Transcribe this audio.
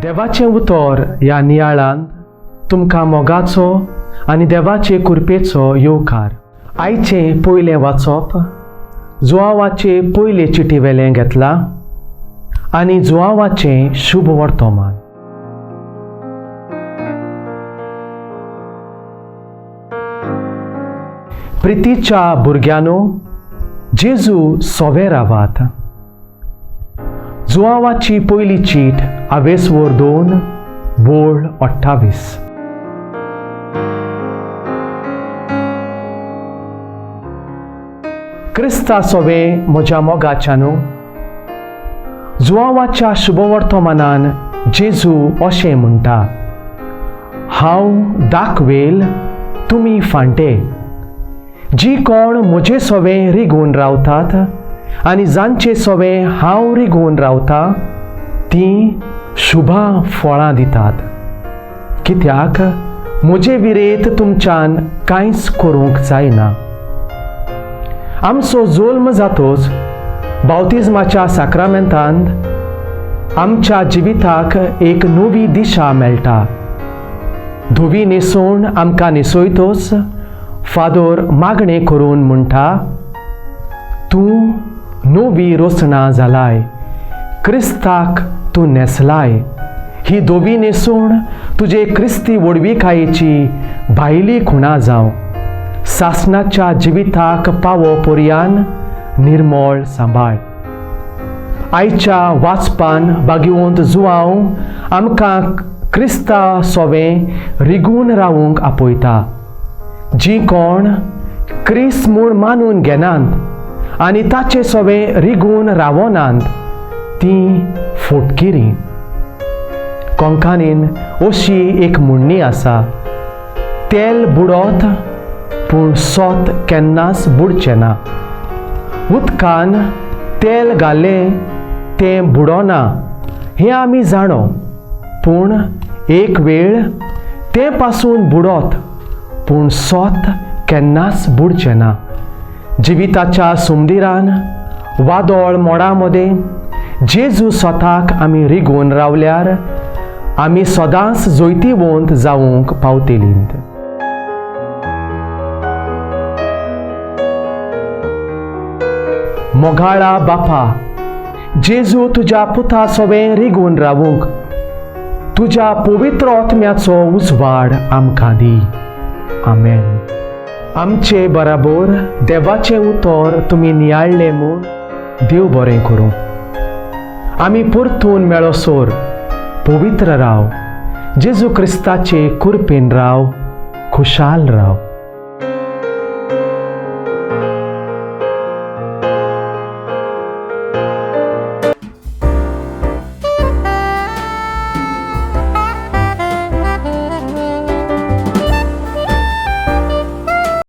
देवाचें उतर ह्या नियाळान तुमकां मोगाचो आनी देवाचे कृपेचो येवकार. आयचें पयलें वाचप जुआंवाचे पयले चिटी वेलें घेतलां आनी जुआंवाचें शुभ वर्तमान. प्रितीच्या भुरग्यांनो, जेजू सोबे रावात. जुआंवाची पयली चीट आवेसवर 2 बोळ 28. क्रिस्ता सोबे म्हज्या मोगाच्यानो, जुआंवाच्या शुभवर्तमानान जेजू अशें म्हणटा, हांव दाखवेल तुमी फांटे. जी कोण म्हजे सोबे रिगून रावतात आनी जांचे सोबे हांव रिगून रावतां तीं शुभां फळां दितात. कित्याक म्हजे विरेत तुमच्यान कांयच करूंक जायना. आमचो जल्म जातोच बावतिजमाच्या साक्रामेंतांत आमच्या जिविताक एक नवी दिशा मेळटा. धोवी न्हेसोवन आमकां न्हेसयतोच फादर मागणें करून म्हणटा, तूं नवी रोसणां जालाय, क्रिस्ताक तूं न्हेसलाय. ही धोवी न्हेसोवन तुजे क्रिस्ती वडविकायेची भायली खुणा जावं. सासणाच्या जिविताक पावो पर्यान निर्मळ सांबाळ. आयच्या वाचपान बागिवंत जुआंव आमकां क्रिस्ता सोबें रिगून रावूंक आपयता. जी कोण क्रिस्त म्हूण मानून घेनात आनी ताचे सोबें रिगून रावनात तीं फोटकिरीं. कोंकणीन अशी एक म्हणणी आसा, तेल बुडोत पूण सोत केन्नाच बुडचें ना. उदकान तेल घालें तें बुडोना हें आमी जाणो, पूण एक वेळ तें पासून बुडोत पूण सोत केन्नाच बुडचें ना. जिविताच्या सुमदिरान वादळ मोडा मदें जेजू स्वताक आमी रिगून रावल्यार आमी सदांच जोयतीवंत जावूंक पावतलींत. मोगाळा बापा, जेजू तुज्या पुता सोबें रिगून रावूंक तुज्या पवित्र आत्म्याचो उजवाड आमकां दी. आमेन. आमचे बराबर देवाचें उतर तुमी नियाळ्ळें म्हूण देव बरें करूं. आमी परतून मेळोसोर पवित्र राव. जेजू क्रिस्ताचे कृपेन राव, खुशाल राव.